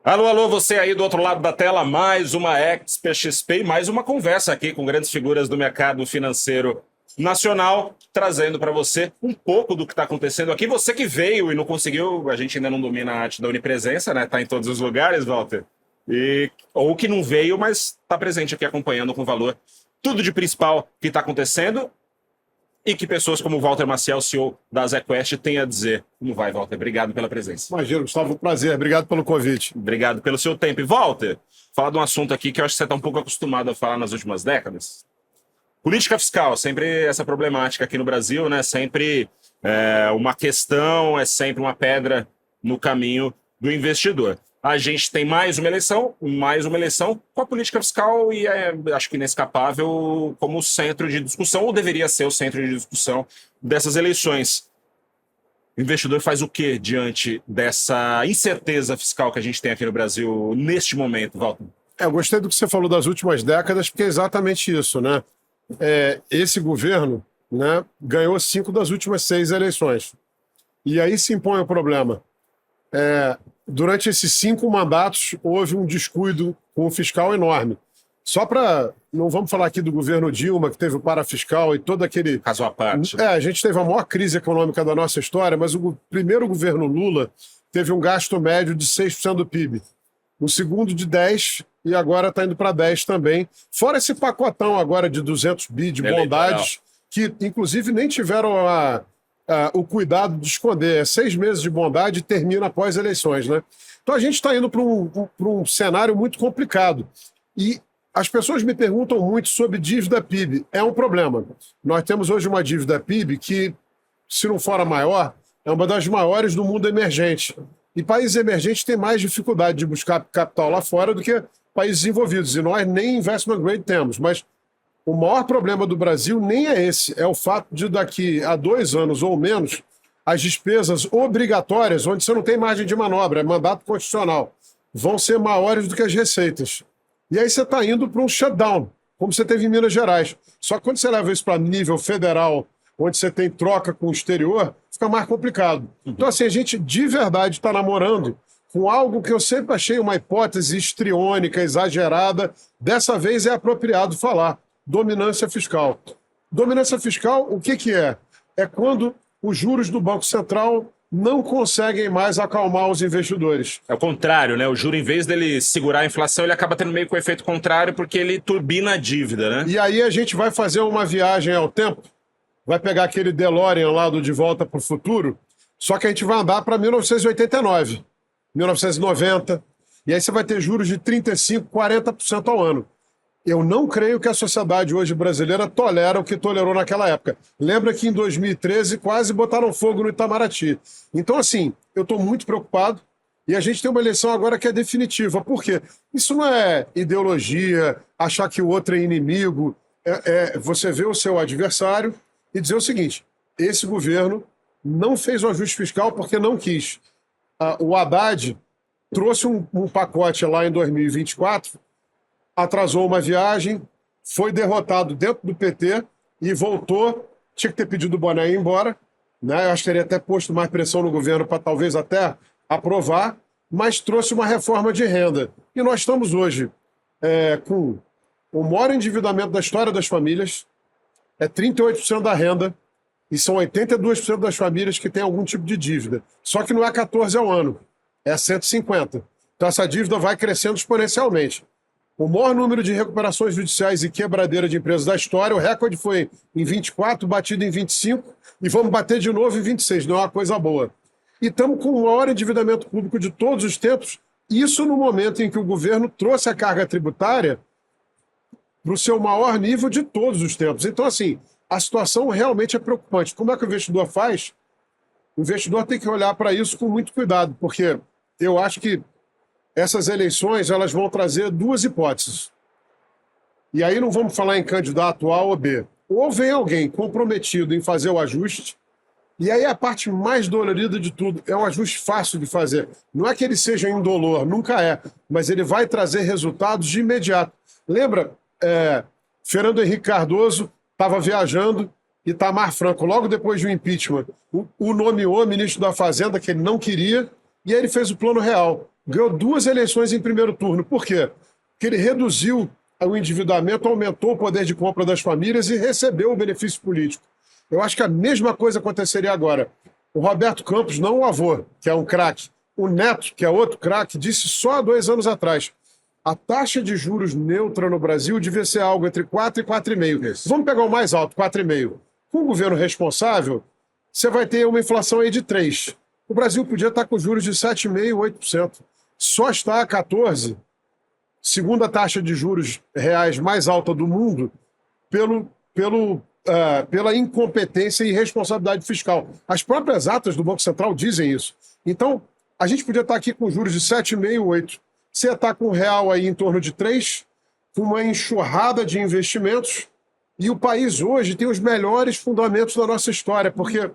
Alô, alô, você aí do outro lado da tela, mais uma Expert XP e mais uma conversa aqui com grandes figuras do mercado financeiro nacional, trazendo para você um pouco do que está acontecendo aqui. Você que veio e não conseguiu, a gente ainda não domina a arte da onipresença, né? Tá em todos os lugares, Walter. Ou que não veio, mas está presente aqui acompanhando com valor tudo de principal que está acontecendo e que pessoas como o Walter Maciel, CEO da ZQuest, têm a dizer. Como vai, Walter? Obrigado pela presença. Imagina, Gustavo, prazer. Obrigado pelo convite. Obrigado pelo seu tempo. E, Walter, falar de um assunto aqui que eu acho que você está um pouco acostumado a falar nas últimas décadas. Política fiscal, sempre essa problemática aqui no Brasil, né? Sempre uma questão, é sempre uma pedra no caminho do investidor. A gente tem mais uma eleição com a política fiscal e acho que inescapável como centro de discussão, ou deveria ser o centro de discussão dessas eleições. O investidor faz o quê diante dessa incerteza fiscal que a gente tem aqui no Brasil neste momento, Walter? Eu gostei do que você falou das últimas décadas, porque é exatamente isso, né? Esse governo, né, ganhou 5 das últimas 6 eleições. E aí se impõe o problema. Durante esses 5 mandatos, houve um descuido com o fiscal enorme. Só para... Não vamos falar aqui do governo Dilma, que teve o parafiscal e todo aquele... Caso à parte. A gente teve a maior crise econômica da nossa história, mas o primeiro governo Lula teve um gasto médio de 6% do PIB. O segundo de 10% e agora está indo para 10% também. Fora esse pacotão agora de 200 bi de bondades, que inclusive nem tiveram o cuidado de esconder. 6 meses de bondade e termina após eleições, né? Então a gente está indo para um cenário muito complicado. E as pessoas me perguntam muito sobre dívida PIB. É um problema. Nós temos hoje uma dívida PIB que, se não for a maior, é uma das maiores do mundo emergente. E países emergentes têm mais dificuldade de buscar capital lá fora do que países desenvolvidos. E nós nem investment grade temos. Mas o maior problema do Brasil nem é esse. É o fato de daqui a 2 anos ou menos, as despesas obrigatórias, onde você não tem margem de manobra, é mandato constitucional, vão ser maiores do que as receitas. E aí você está indo para um shutdown, como você teve em Minas Gerais. Só que quando você leva isso para nível federal, onde você tem troca com o exterior, fica mais complicado. Então, assim, a gente de verdade está namorando com algo que eu sempre achei uma hipótese histriônica, exagerada. Dessa vez é apropriado falar. Dominância fiscal. Dominância fiscal, o que é? É quando os juros do Banco Central não conseguem mais acalmar os investidores. É o contrário, né? O juro, em vez dele segurar a inflação, ele acaba tendo meio que o efeito contrário, porque ele turbina a dívida, né? E aí a gente vai fazer uma viagem ao tempo, vai pegar aquele DeLorean lá do De Volta para o Futuro, só que a gente vai andar para 1989, 1990, e aí você vai ter juros de 35%, 40% ao ano. Eu não creio que a sociedade hoje brasileira tolera o que tolerou naquela época. Lembra que em 2013 quase botaram fogo no Itamaraty. Então, assim, eu estou muito preocupado e a gente tem uma eleição agora que é definitiva. Por quê? Isso não é ideologia, achar que o outro é inimigo. Você ver o seu adversário e dizer o seguinte: esse governo não fez o ajuste fiscal porque não quis. O Haddad trouxe um pacote lá em 2024, atrasou uma viagem, foi derrotado dentro do PT e voltou. Tinha que ter pedido o Boné ir embora, né? Eu acho que teria até posto mais pressão no governo para talvez até aprovar, mas trouxe uma reforma de renda. E nós estamos hoje com o maior endividamento da história das famílias, 38% da renda, e são 82% das famílias que têm algum tipo de dívida. Só que não é 14 ao ano, é 150. Então essa dívida vai crescendo exponencialmente. O maior número de recuperações judiciais e quebradeira de empresas da história, o recorde foi em 24, batido em 25, e vamos bater de novo em 26, não é uma coisa boa. E estamos com o maior endividamento público de todos os tempos, isso no momento em que o governo trouxe a carga tributária para o seu maior nível de todos os tempos. Então, assim, a situação realmente é preocupante. Como é que o investidor faz? O investidor tem que olhar para isso com muito cuidado, porque eu acho que essas eleições elas vão trazer 2 hipóteses. E aí não vamos falar em candidato A ou B. Ou vem alguém comprometido em fazer o ajuste, e aí a parte mais dolorida de tudo, é um ajuste fácil de fazer. Não é que ele seja indolor, nunca é, mas ele vai trazer resultados de imediato. Lembra, Fernando Henrique Cardoso estava viajando, Itamar Franco, logo depois do impeachment, o nomeou ministro da Fazenda, que ele não queria, e aí ele fez o Plano Real. ganhou 2 eleições em primeiro turno. Por quê? Porque ele reduziu o endividamento, aumentou o poder de compra das famílias e recebeu o benefício político. Eu acho que a mesma coisa aconteceria agora. O Roberto Campos, não o avô, que é um craque, o neto, que é outro craque, disse só há 2 anos atrás: a taxa de juros neutra no Brasil devia ser algo entre 4 e 4,5. Vamos pegar o mais alto, 4,5. Com o governo responsável, você vai ter uma inflação aí de 3. O Brasil podia estar com juros de 7,5%, 8%. Só está a 14%, segunda taxa de juros reais mais alta do mundo, pela incompetência e irresponsabilidade fiscal. As próprias atas do Banco Central dizem isso. Então, a gente podia estar aqui com juros de 7,5%, 8%. Você está com o real aí em torno de 3%, com uma enxurrada de investimentos, e o país hoje tem os melhores fundamentos da nossa história, porque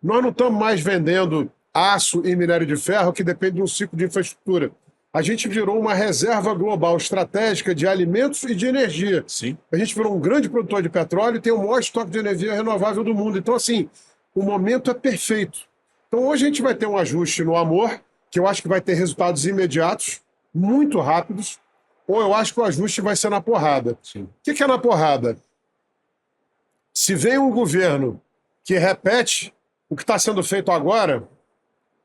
nós não estamos mais vendendo aço e minério de ferro, que depende de um ciclo de infraestrutura. A gente virou uma reserva global estratégica de alimentos e de energia. Sim. A gente virou um grande produtor de petróleo e tem o maior estoque de energia renovável do mundo. Então, assim, o momento é perfeito. Então, hoje a gente vai ter um ajuste no amor, que eu acho que vai ter resultados imediatos, muito rápidos, ou eu acho que o ajuste vai ser na porrada. Sim. O que é na porrada? Se vem um governo que repete o que está sendo feito agora,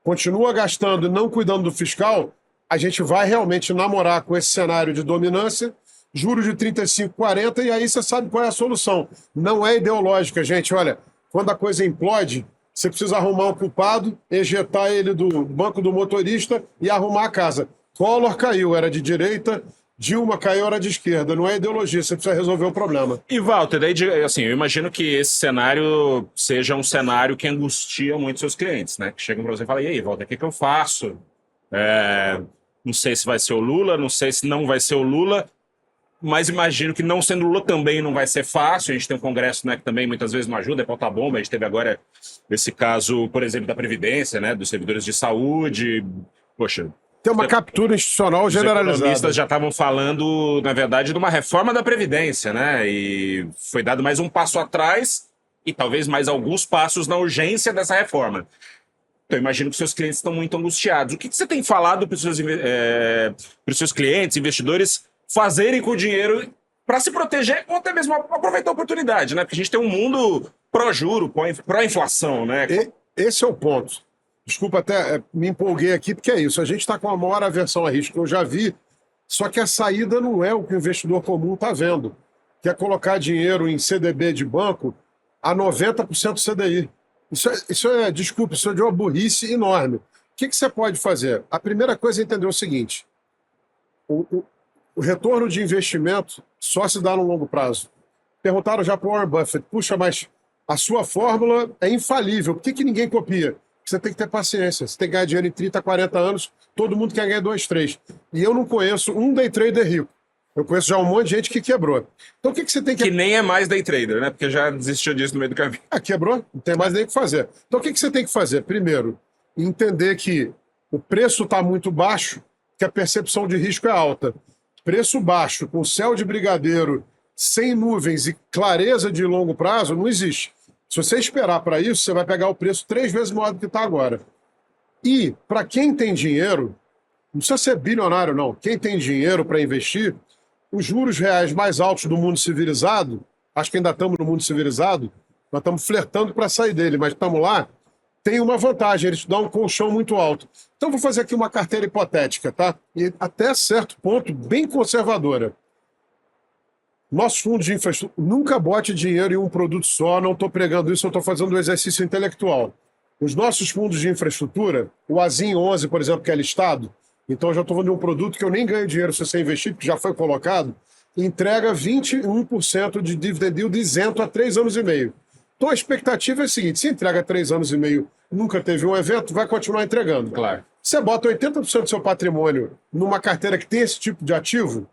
continua gastando e não cuidando do fiscal, a gente vai realmente namorar com esse cenário de dominância, juros de 35, 40, e aí você sabe qual é a solução. Não é ideológica, gente. Olha, quando a coisa implode, você precisa arrumar um culpado, ejetar ele do banco do motorista e arrumar a casa. Collor caiu, era de direita, Dilma caiu, era de esquerda. Não é ideologia, você precisa resolver o problema. E, Walter, daí, assim, eu imagino que esse cenário seja um cenário que angustia muito seus clientes, né? Que chegam para você e falam: e aí, Walter, o que eu faço? Não sei se vai ser o Lula, não sei se não vai ser o Lula, mas imagino que não sendo Lula também não vai ser fácil. A gente tem um Congresso, né, que também muitas vezes não ajuda, é pauta-bomba. A gente teve agora esse caso, por exemplo, da Previdência, né, dos servidores de saúde. Poxa... Tem uma captura institucional generalizada. Os economistas já estavam falando, na verdade, de uma reforma da Previdência, né? E foi dado mais um passo atrás e talvez mais alguns passos na urgência dessa reforma. Então, imagino que seus clientes estão muito angustiados. O que você tem falado para os seus clientes, investidores, fazerem com o dinheiro para se proteger ou até mesmo aproveitar a oportunidade, né? Porque a gente tem um mundo pró-juro, pró-inflação, né? Esse é o ponto. Desculpa, até me empolguei aqui, porque é isso. A gente está com a maior aversão a risco que eu já vi, só que a saída não é o que o investidor comum está vendo, que é colocar dinheiro em CDB de banco a 90% CDI. Desculpa, isso é de uma burrice enorme. O que você pode fazer? A primeira coisa é entender o seguinte: o retorno de investimento só se dá no longo prazo. Perguntaram já para o Warren Buffett: puxa, mas a sua fórmula é infalível, por que ninguém copia? Você tem que ter paciência, você tem que ganhar dinheiro em 30, 40 anos, todo mundo quer ganhar 2, 3. E eu não conheço um day trader rico. Eu conheço já um monte de gente que quebrou. Então o que você tem que... Que nem é mais day trader, né? Porque já desistiu disso no meio do caminho. Quebrou, não tem mais nem o que fazer. Então o que você tem que fazer? Primeiro, entender que o preço está muito baixo, que a percepção de risco é alta. Preço baixo, com céu de brigadeiro, sem nuvens e clareza de longo prazo, não existe. Se você esperar para isso, você vai pegar o preço 3 vezes maior do que está agora. E, para quem tem dinheiro, não precisa ser bilionário, não. Quem tem dinheiro para investir, os juros reais mais altos do mundo civilizado, acho que ainda estamos no mundo civilizado, nós estamos flertando para sair dele, mas estamos lá, tem uma vantagem, ele te dá um colchão muito alto. Então, vou fazer aqui uma carteira hipotética, tá? E até certo ponto, bem conservadora. Nossos fundos de infraestrutura, nunca bote dinheiro em um produto só, não estou pregando isso, eu estou fazendo um exercício intelectual. Os nossos fundos de infraestrutura, o ASIM 11, por exemplo, que é listado, então eu já estou falando de um produto que eu nem ganho dinheiro se você investir, porque já foi colocado, entrega 21% de dividend yield isento a 3 anos e meio. Então a expectativa é a seguinte: se entrega 3 anos e meio, nunca teve um evento, vai continuar entregando. Claro. Você bota 80% do seu patrimônio numa carteira que tem esse tipo de ativo,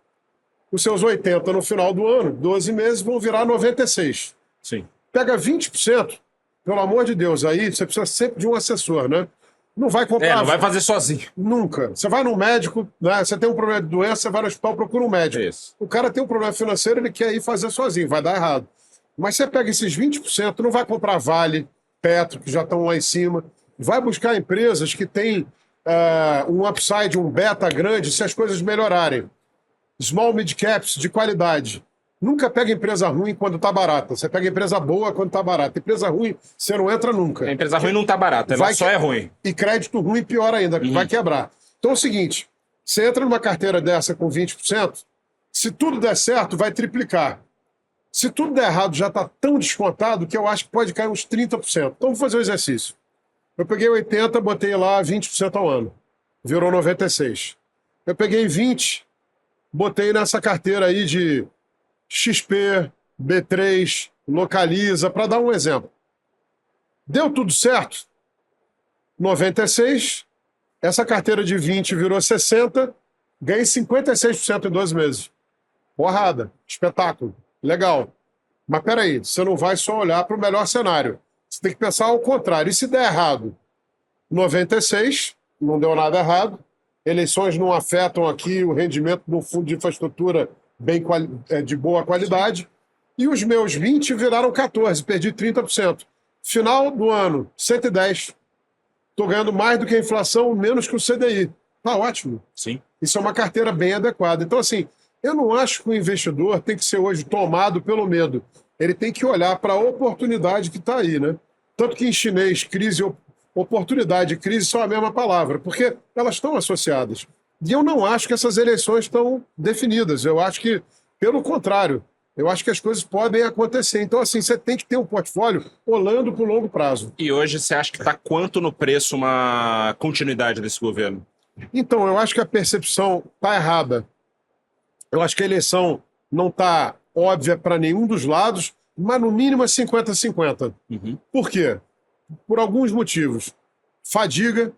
os seus 80 no final do ano, 12 meses, vão virar 96. Sim. Pega 20%, pelo amor de Deus, aí você precisa sempre de um assessor, né? Não vai comprar... não vai fazer sozinho. Nunca. Você vai no médico, né? Você tem um problema de doença, você vai no hospital, procura um médico. Isso. O cara tem um problema financeiro, ele quer ir fazer sozinho, vai dar errado. Mas você pega esses 20%, não vai comprar Vale, Petro, que já estão lá em cima, vai buscar empresas que têm um upside, um beta grande se as coisas melhorarem. Small mid caps de qualidade. Nunca pega empresa ruim quando tá barata. Você pega empresa boa quando tá barata. Empresa ruim, você não entra nunca. A empresa ruim não tá barata, ela só é ruim. E crédito ruim, pior ainda, vai quebrar. Então é o seguinte, você entra numa carteira dessa com 20%, se tudo der certo, vai triplicar. Se tudo der errado, já está tão descontado que eu acho que pode cair uns 30%. Então vou fazer um exercício. Eu peguei 80, botei lá 20% ao ano. Virou 96. Eu peguei 20, botei nessa carteira aí de XP, B3, Localiza, para dar um exemplo. Deu tudo certo? 96, essa carteira de 20 virou 60, ganhei 56% em 12 meses. Porrada, espetáculo, legal. Mas peraí, você não vai só olhar para o melhor cenário. Você tem que pensar ao contrário. E se der errado? 96, não deu nada errado. Eleições não afetam aqui o rendimento do fundo de infraestrutura de boa qualidade. E os meus 20 viraram 14, perdi 30%. Final do ano, 110. Estou ganhando mais do que a inflação, menos que o CDI. Tá ótimo. Sim. Isso é uma carteira bem adequada. Então, assim, eu não acho que o investidor tem que ser hoje tomado pelo medo. Ele tem que olhar para a oportunidade que está aí, né? Tanto que em chinês, crise, oportunidade e crise são a mesma palavra, porque elas estão associadas. E eu não acho que essas eleições estão definidas. Eu acho que, pelo contrário, eu acho que as coisas podem acontecer. Então, assim, você tem que ter um portfólio olhando para o longo prazo. E hoje você acha que está quanto no preço uma continuidade desse governo? Então, eu acho que a percepção está errada. Eu acho que a eleição não está óbvia para nenhum dos lados, mas no mínimo é 50-50. Por quê? Por alguns motivos. Fadiga.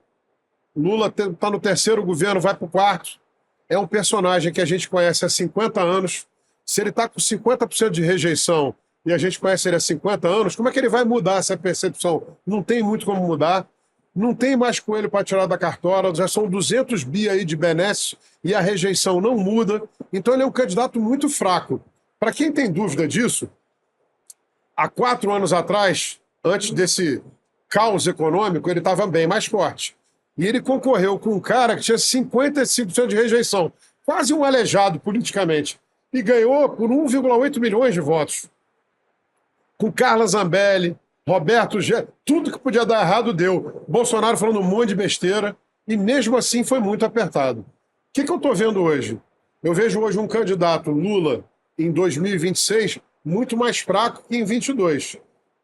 Lula está no terceiro governo, vai para o quarto. É um personagem que a gente conhece há 50 anos. Se ele está com 50% de rejeição e a gente conhece ele há 50 anos, como é que ele vai mudar essa percepção? Não tem muito como mudar. Não tem mais coelho para tirar da cartola, já são 200 bi aí de benesses e a rejeição não muda. Então ele é um candidato muito fraco. Para quem tem dúvida disso, há 4 anos atrás, antes desse caos econômico, ele estava bem mais forte. E ele concorreu com um cara que tinha 55% de rejeição, quase um aleijado politicamente, e ganhou por 1,8 milhões de votos. Com Carla Zambelli, Roberto G, tudo que podia dar errado deu. Bolsonaro falando um monte de besteira, e mesmo assim foi muito apertado. O que eu estou vendo hoje? Eu vejo hoje um candidato, Lula, em 2026, muito mais fraco que em 22.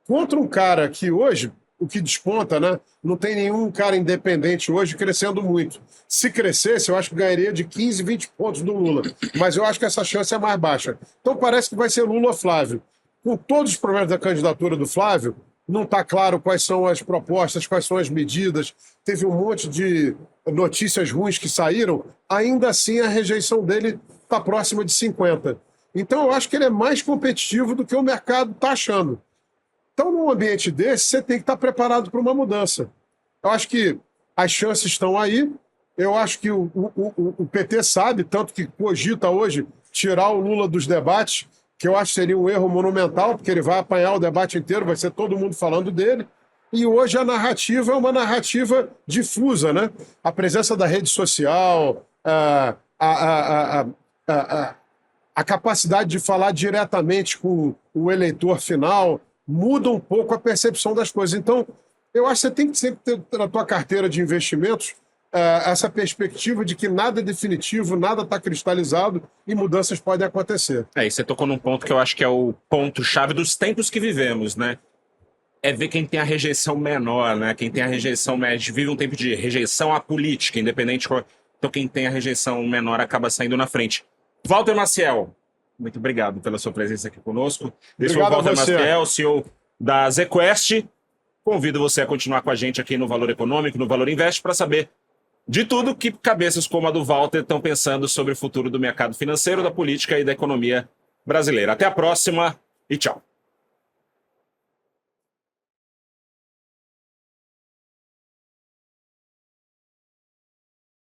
Contra um cara que hoje, o que desponta, né? Não tem nenhum cara independente hoje crescendo muito. Se crescesse, eu acho que ganharia de 15, 20 pontos do Lula. Mas eu acho que essa chance é mais baixa. Então parece que vai ser Lula ou Flávio. Com todos os problemas da candidatura do Flávio, não está claro quais são as propostas, quais são as medidas. Teve um monte de notícias ruins que saíram. Ainda assim, a rejeição dele está próxima de 50%. Então eu acho que ele é mais competitivo do que o mercado está achando. Então, num ambiente desse, você tem que estar preparado para uma mudança. Eu acho que as chances estão aí. Eu acho que o PT sabe, tanto que cogita hoje tirar o Lula dos debates, que eu acho que seria um erro monumental, porque ele vai apanhar o debate inteiro, vai ser todo mundo falando dele. E hoje a narrativa é uma narrativa difusa, né? A presença da rede social, a capacidade de falar diretamente com o eleitor final muda um pouco a percepção das coisas. Então, eu acho que você tem que sempre ter na tua carteira de investimentos essa perspectiva de que nada é definitivo, nada está cristalizado e mudanças podem acontecer. E você tocou num ponto que eu acho que é o ponto-chave dos tempos que vivemos, né? É ver quem tem a rejeição menor, né? Quem tem a rejeição média. A gente vive um tempo de rejeição à política, independente. Então, quem tem a rejeição menor acaba saindo na frente. Walter Maciel, muito obrigado pela sua presença aqui conosco. Eu sou o Walter Maciel, CEO da ZQuest. Convido você a continuar com a gente aqui no Valor Econômico, no Valor Invest, para saber de tudo que cabeças como a do Walter estão pensando sobre o futuro do mercado financeiro, da política e da economia brasileira. Até a próxima e tchau.